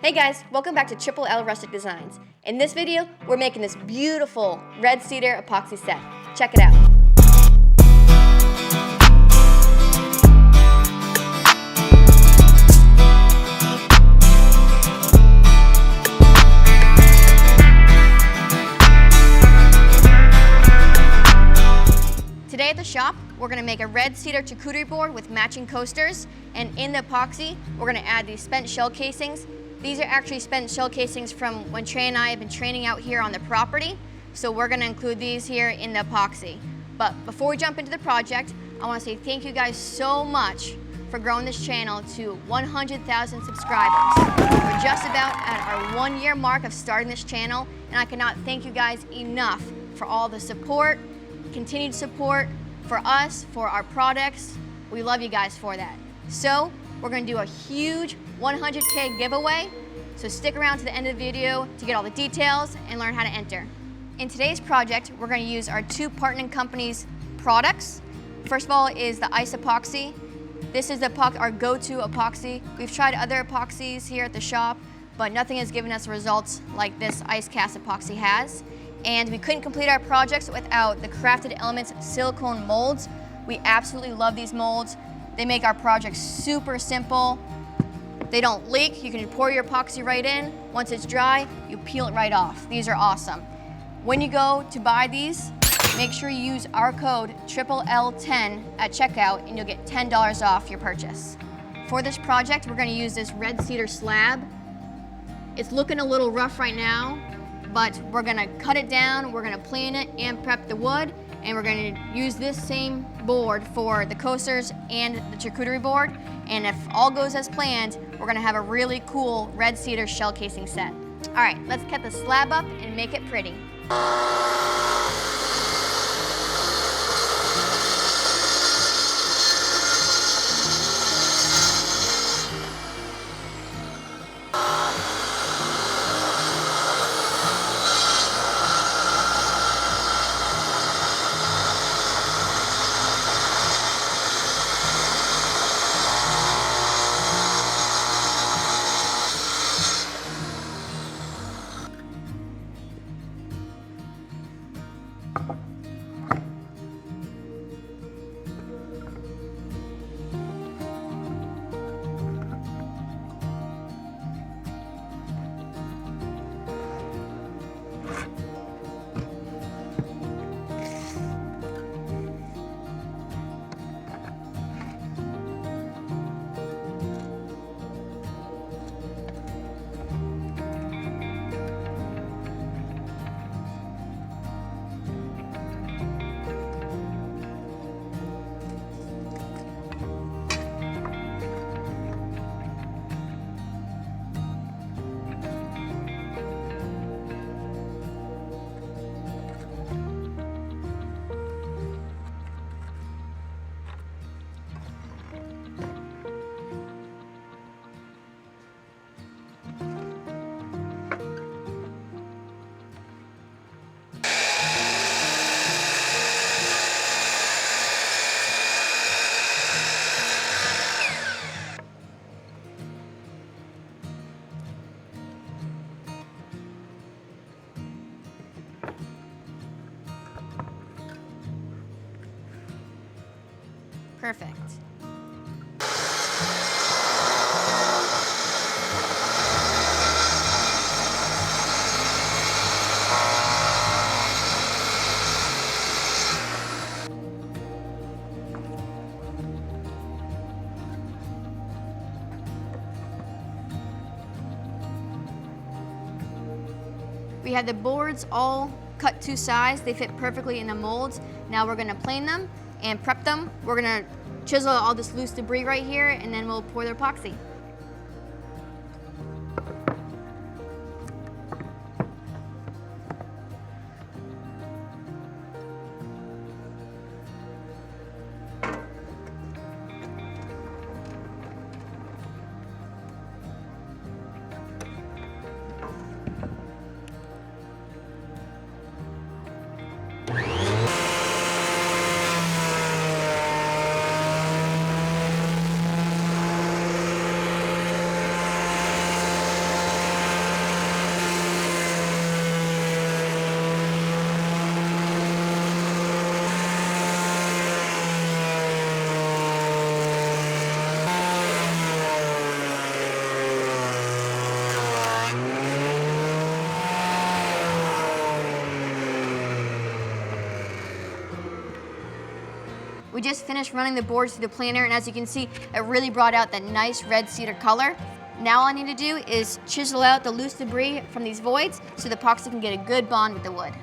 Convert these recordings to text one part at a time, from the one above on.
Hey guys, welcome back to Triple L Rustic Designs. In this video, we're making this beautiful red cedar epoxy set. Check it out. Today at the shop, we're going to make a red cedar charcuterie board with matching coasters, and in the epoxy, we're going to add these spent shell casings. These are actually spent shell casings from when Trey and I have been training out here on the property, so we're going to include these here in the epoxy. But before we jump into the project, I want to say thank you guys so much for growing this channel to 100,000 subscribers. We're just about at our 1 year mark of starting this channel, and I cannot thank you guys enough for all the support, continued support for us, for our products. We love you guys for that. So we're going to do a huge 100K giveaway, so stick around to the end of the video to get all the details and learn how to enter. In today's project, we're going to use our two partnering companies' products. First of all is the ice epoxy. This is our go-to epoxy. We've tried other epoxies here at the shop, but nothing has given us results like this ice cast epoxy has. And we couldn't complete our projects without the CRAFTED ELEMENTS silicone molds. We absolutely love these molds. They make our projects super simple. They don't leak. You can pour your epoxy right in. Once it's dry, you peel it right off. These are awesome. When you go to buy these, make sure you use our code Triple L10 at checkout and you'll get $10 off your purchase. For this project, we're going to use this red cedar slab. It's looking a little rough right now, but we're going to cut it down, we're going to plane it and prep the wood, and we're going to use this same board for the coasters and the charcuterie board. And if all goes as planned, we're going to have a really cool red cedar shell casing set. All right, let's cut the slab up and make it pretty. Perfect. We have the boards all cut to size. They fit perfectly in the molds. Now we're going to plane them and prep them. We're going to chisel all this loose debris right here, and then we'll pour the epoxy. We just finished running the boards through the planer, and as you can see, it really brought out that nice red cedar color. Now all I need to do is chisel out the loose debris from these voids so the epoxy can get a good bond with the wood.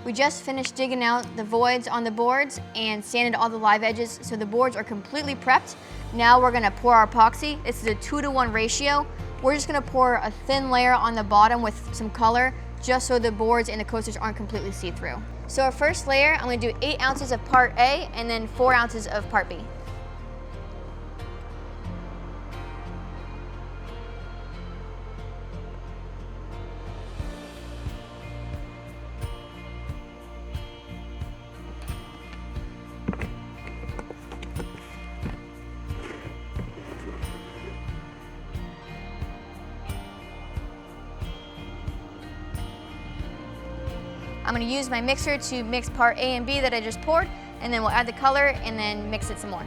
We just finished digging out the voids on the boards and sanded all the live edges so the boards are completely prepped. Now we're gonna pour our epoxy. This is a 2-to-1 ratio. We're just gonna pour a thin layer on the bottom with some color just so the boards and the coasters aren't completely see-through. So our first layer, I'm gonna do 8 ounces of part A and then 4 ounces of part B. I'm gonna use my mixer to mix part A and B that I just poured, and then we'll add the color and then mix it some more.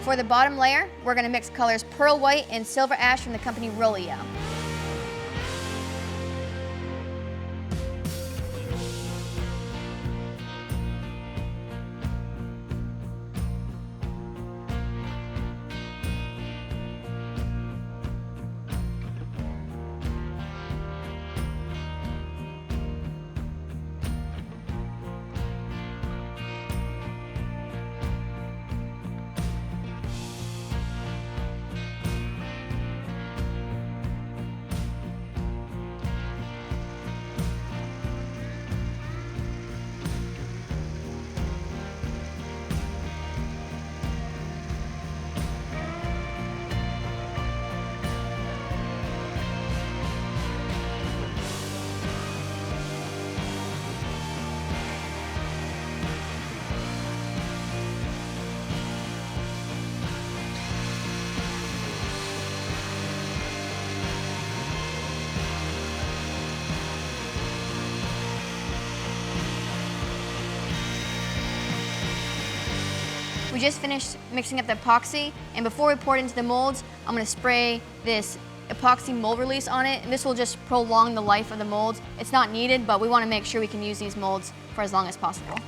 For the bottom layer, we're gonna mix colors Pearl White and Silver Ash from the company Rolio. We just finished mixing up the epoxy, and before we pour it into the molds, I'm gonna spray this epoxy mold release on it, and this will just prolong the life of the molds. It's not needed, but we wanna make sure we can use these molds for as long as possible.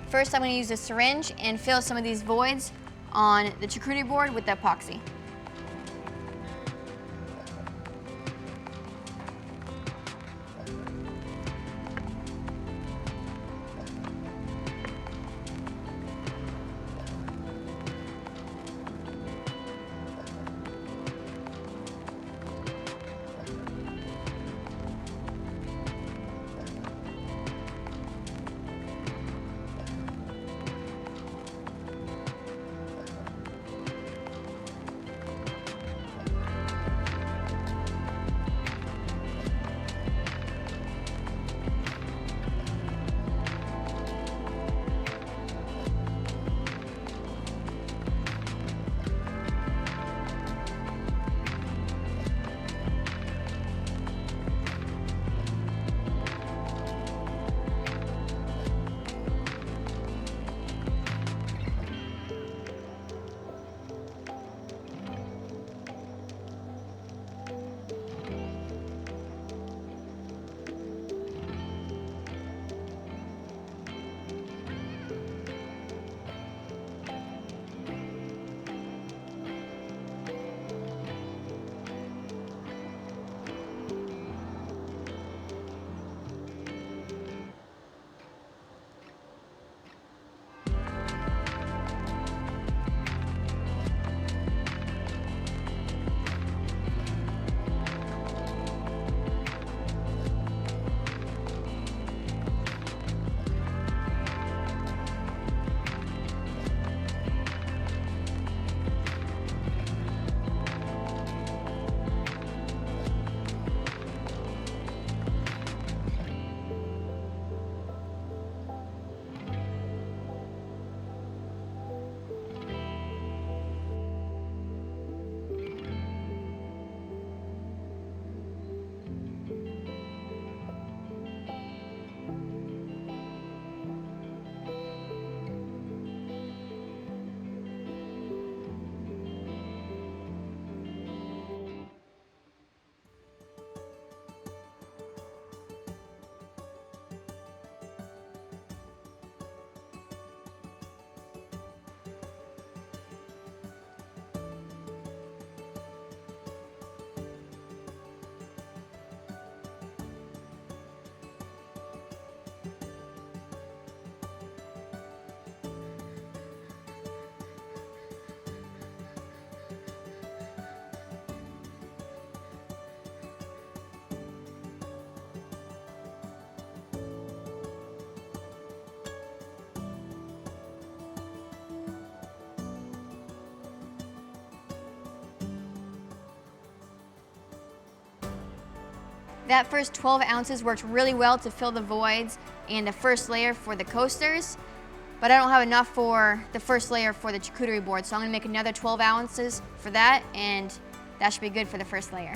First, I'm going to use a syringe and fill some of these voids on the charcuterie board with the epoxy. That first 12 ounces worked really well to fill the voids and the first layer for the coasters, but I don't have enough for the first layer for the charcuterie board, so I'm gonna make another 12 ounces for that, and that should be good for the first layer.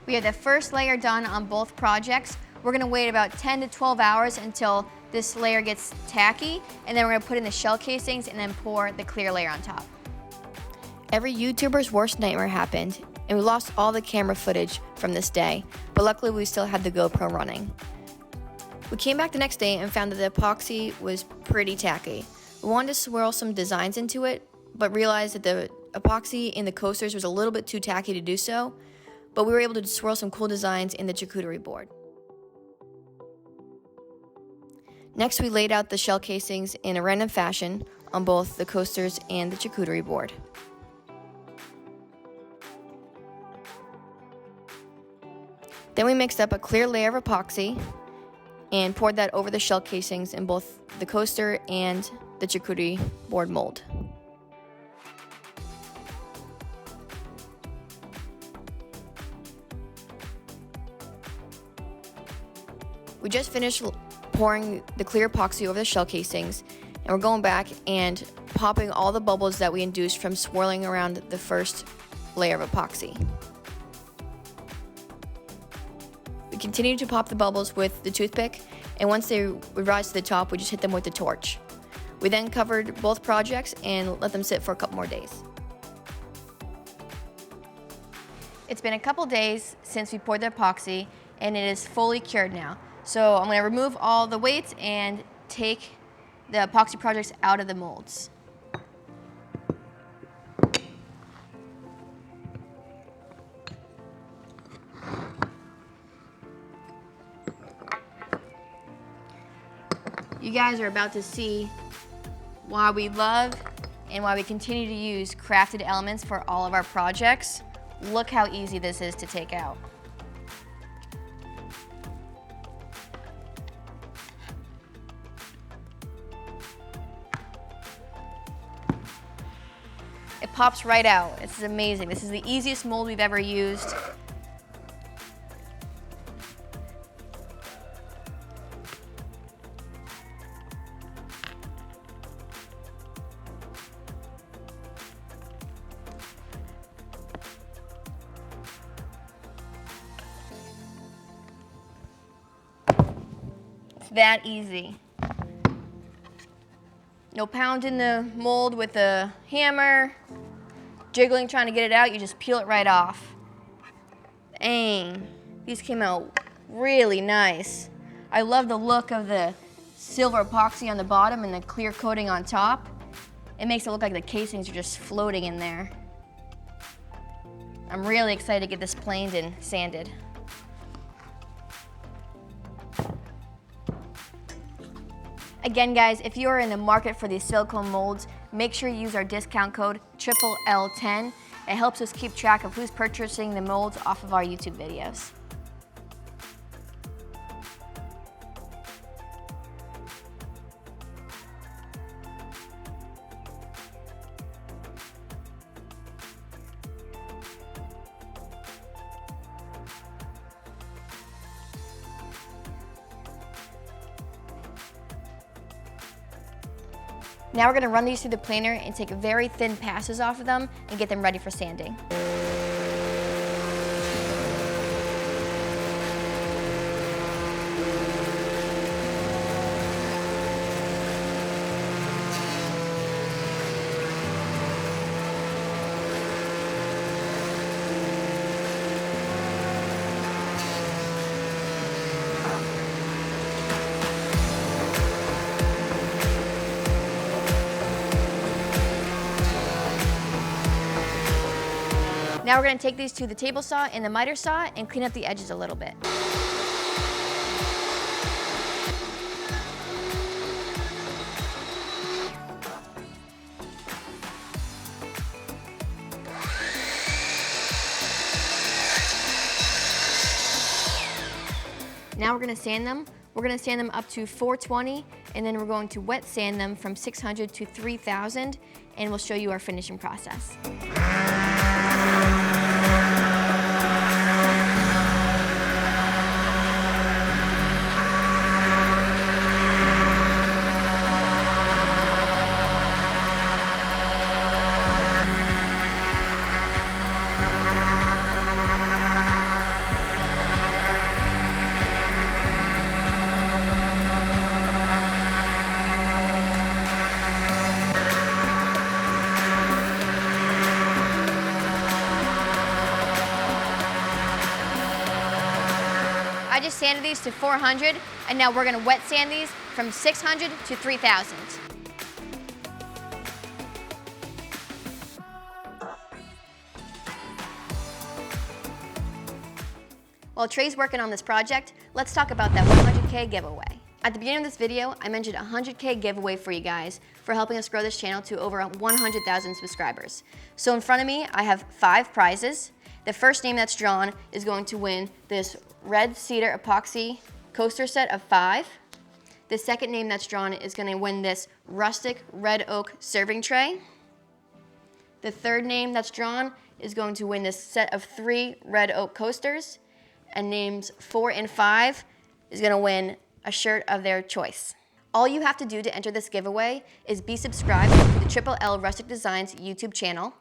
We have the first layer done on both projects. We're gonna wait about 10 to 12 hours until this layer gets tacky, and then we're gonna put in the shell casings and then pour the clear layer on top. Every YouTuber's worst nightmare happened, and we lost all the camera footage from this day, but luckily we still had the GoPro running. We came back the next day and found that the epoxy was pretty tacky. We wanted to swirl some designs into it, but realized that the epoxy in the coasters was a little bit too tacky to do so, but we were able to swirl some cool designs in the charcuterie board. Next, we laid out the shell casings in a random fashion on both the coasters and the charcuterie board. Then we mixed up a clear layer of epoxy and poured that over the shell casings in both the coaster and the charcuterie board mold. We just finished pouring the clear epoxy over the shell casings, and we're going back and popping all the bubbles that we induced from swirling around the first layer of epoxy. We continue to pop the bubbles with the toothpick, and once they would rise to the top, we just hit them with the torch. We then covered both projects and let them sit for a couple more days. It's been a couple days since we poured the epoxy, and it is fully cured now. So I'm going to remove all the weights and take the epoxy projects out of the molds. You guys are about to see why we love and why we continue to use crafted elements for all of our projects. Look how easy this is to take out. It pops right out. This is amazing. This is the easiest mold we've ever used. It's that easy. No pounding the mold with a hammer, jiggling, trying to get it out. You just peel it right off. Dang, these came out really nice. I love the look of the silver epoxy on the bottom and the clear coating on top. It makes it look like the casings are just floating in there. I'm really excited to get this planed and sanded. Again, guys, if you are in the market for these silicone molds, make sure you use our discount code Triple L10. It helps us keep track of who's purchasing the molds off of our YouTube videos. Now we're going to run these through the planer and take very thin passes off of them and get them ready for sanding. Now we're going to take these to the table saw and the miter saw and clean up the edges a little bit. Now we're going to sand them. We're going to sand them up to 420, and then we're going to wet sand them from 600 to 3000, and we'll show you our finishing process. I just sanded these to 400, and now we're going to wet sand these from 600 to 3000. While Trey's working on this project, let's talk about that 100K giveaway. At the beginning of this video, I mentioned a 100K giveaway for you guys for helping us grow this channel to over 100,000 subscribers. So in front of me, I have 5 prizes. The first name that's drawn is going to win this red cedar epoxy coaster set of 5. The second name that's drawn is going to win this rustic red oak serving tray. The third name that's drawn is going to win this set of 3 red oak coasters. And names 4 and 5 is going to win a shirt of their choice. All you have to do to enter this giveaway is be subscribed to the Triple L Rustic Designs YouTube channel,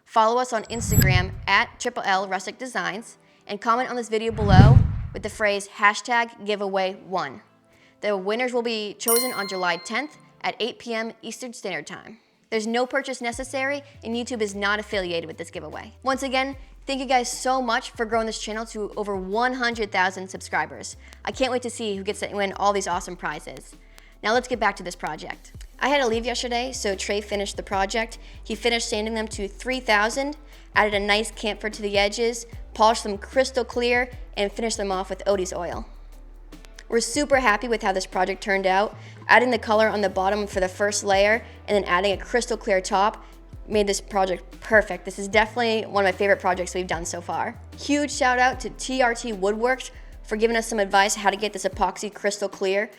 follow us on Instagram at Triple L Rustic Designs, and comment on this video below with the phrase #giveaway1. The winners will be chosen on July 10th at 8 p.m. Eastern Standard Time. There's no purchase necessary, and YouTube is not affiliated with this giveaway. Once again, thank you guys so much for growing this channel to over 100,000 subscribers. I can't wait to see who gets to win all these awesome prizes. Now let's get back to this project. I had to leave yesterday, so Trey finished the project. He finished sanding them to 3000, added a nice camphor to the edges, polished them crystal clear, and finished them off with Odie's oil. We're super happy with how this project turned out. Adding the color on the bottom for the first layer and then adding a crystal clear top made this project perfect. This is definitely one of my favorite projects we've done so far. Huge shout out to TRT Woodworks for giving us some advice how to get this epoxy crystal clear.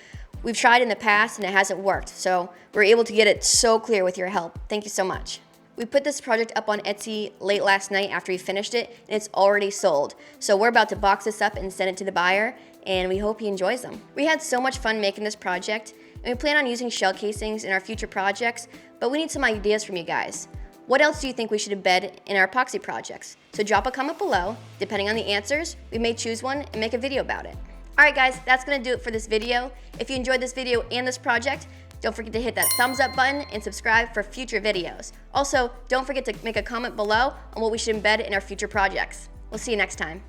We've tried in the past and it hasn't worked, so we're able to get it so clear with your help. Thank you so much. We put this project up on Etsy late last night after we finished it, and it's already sold. So we're about to box this up and send it to the buyer, and we hope he enjoys them. We had so much fun making this project, and we plan on using shell casings in our future projects, but we need some ideas from you guys. What else do you think we should embed in our epoxy projects? So drop a comment below. Depending on the answers, we may choose one and make a video about it. All right guys, that's gonna do it for this video. If you enjoyed this video and this project, don't forget to hit that thumbs up button and subscribe for future videos. Also, don't forget to make a comment below on what we should embed in our future projects. We'll see you next time.